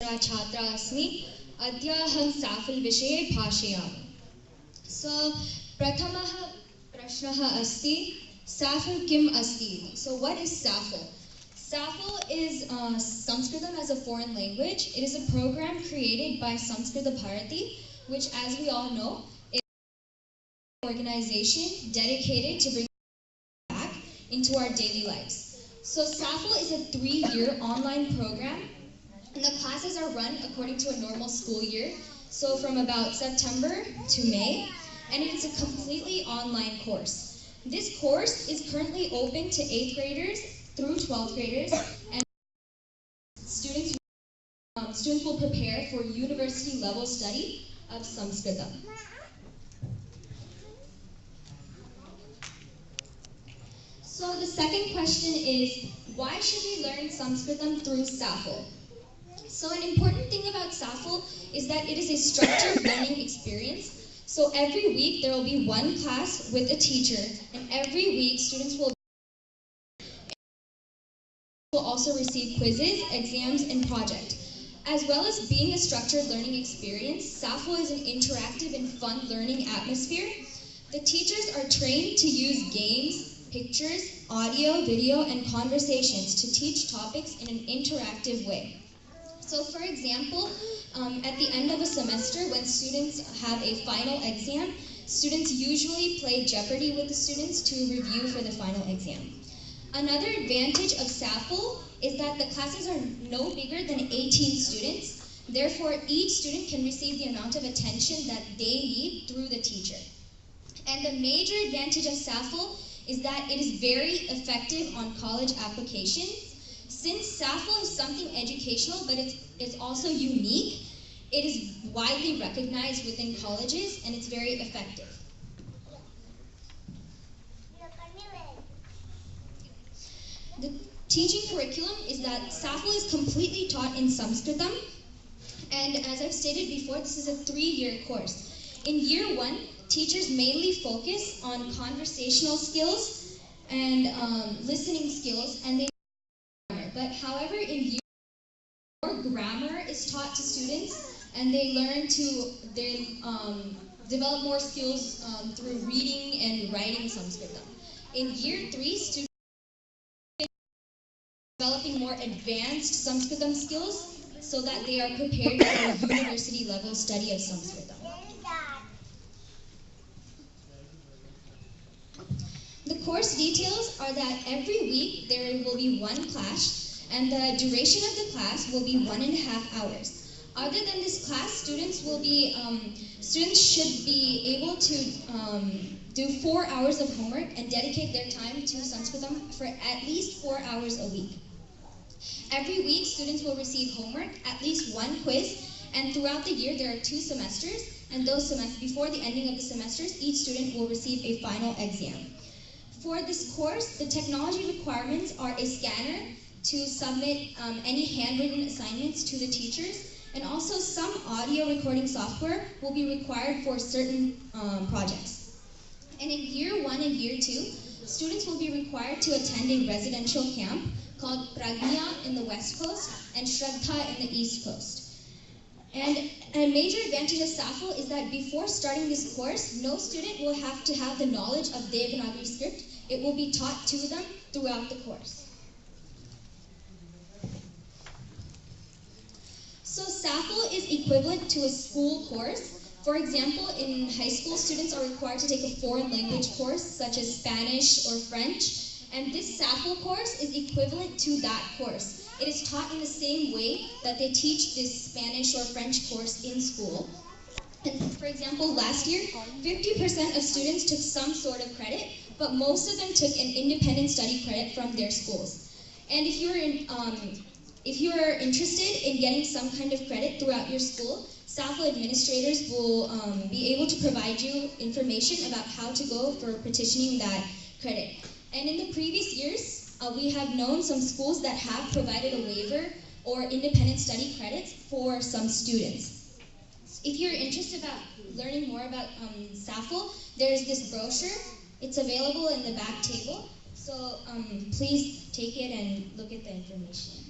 छात्रा अस्मि अद्य अहं SAFL विषये भाषयामि. So प्रथमः प्रश्नः अस्ति SAFL किम् अस्ति? So what is SAFL? SAFL is Sanskritam as a foreign language. It is a program created by Samskrit Bharati, which, as we all know, is an organization dedicated to bringing back into our daily lives. So SAFL is a 3-year online program, and the classes are run according to a normal school year, so from about September to May, and it is a completely online course. This course is currently open to 8th graders through 12th graders, and students will prepare for university level study of Sanskritam. So the second question is, why should we learn Sanskritam through SAFL? So an important thing about SAFL is that it is a structured learning experience. So every week there will be one class with a teacher, and every week students will also receive quizzes, exams, and projects. As well as being a structured learning experience, SAFL is an interactive and fun learning atmosphere. The teachers are trained to use games, pictures, audio, video, and conversations to teach topics in an interactive way. So for example, at the end of a semester, when students have a final exam, students usually play Jeopardy with the students to review for the final exam. Another advantage of SAFL is that the classes are no bigger than 18 students. Therefore, each student can receive the amount of attention that they need through the teacher. And the major advantage of SAFL is that it is very effective on college applications. Since SAFL is something educational, but it's also unique, it is widely recognized within colleges, and it's very effective. The teaching curriculum is that SAFL is completely taught in Sanskritam, and as I've stated before, this is a 3-year course. In year 1, teachers mainly focus on conversational skills and listening skills, and they but however, in year 4, grammar is taught to students, and they learn to develop more skills through reading and writing Sanskritam. In year 3, students are developing more advanced Sanskritam skills so that they are prepared for university level study of Sanskritam. The course details are that every week there will be one class, and the duration of the class will be 1.5 hours. Other than this class, students should be able to do 4 hours of homework and dedicate their time to Sanskritam for at least 4 hours a week. Every week, students will receive homework, at least one quiz, and throughout the year there are 2 semesters, and before the ending of the semesters, each student will receive a final exam. For this course, the technology requirements are a scanner to submit any handwritten assignments to the teachers, and also some audio recording software will be required for certain projects. And in year 1 and year 2, students will be required to attend a residential camp called Pragya in the West Coast and Shraddha in the East Coast. And a major advantage of SAFL is that before starting this course, no student will have to have the knowledge of Devanagari script. It will be taught to them throughout the course. So SAFL is equivalent to a school course. For example, in high school, students are required to take a foreign language course such as Spanish or French, and this SAFL course is equivalent to that course. It is taught in the same way that they teach this Spanish or French course in school. And for example, last year, 50% of students took some sort of credit, but most of them took an independent study credit from their schools. And if you are interested in getting some kind of credit throughout your school, SAFL administrators will be able to provide you information about how to go for petitioning that credit. And in the previous years, we have known some schools that have provided a waiver or independent study credits for some students. If you're interested about learning more about SAFL, there's this brochure. It's available in the back table, so please take it and look at the information.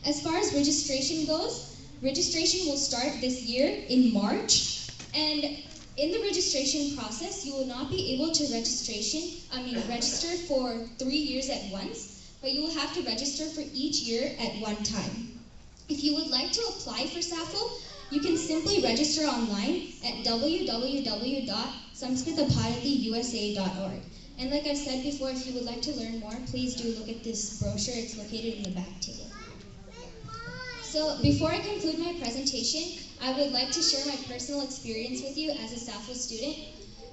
As far as registration goes, registration will start this year in March, and in the registration process, you will not be able to register for 3 years at once, but you will have to register for each year at one time. If you would like to apply for SAFL, you can simply register online at www.samskritaparathi.usa.org. And like I said before, if you would like to learn more, please do look at this brochure. It's located in the back table. So before I conclude my presentation, I would like to share my personal experience with you as a SAFL student.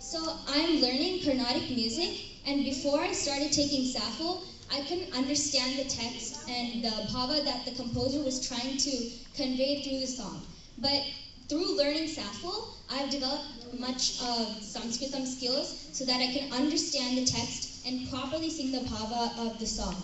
So I'm learning Carnatic music, and before I started taking SAFL, I couldn't understand the text and the bhava that the composer was trying to convey through the song. But through learning SAFL, I've developed much Sanskritam skills so that I can understand the text and properly sing the bhava of the song.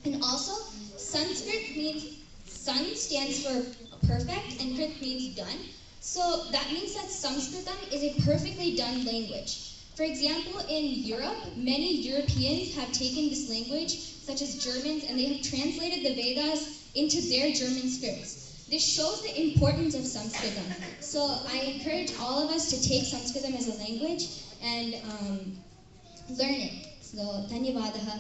And also, Sanskrit means Sun stands for perfect and Krit means done. So that means that Sanskritam is a perfectly done language. For example, in Europe, many Europeans have taken this language, such as Germans, and they have translated the Vedas into their German scripts. This shows the importance of Sanskritam. So I encourage all of us to take Sanskritam as a language and learn it. So, dhanyavadaha.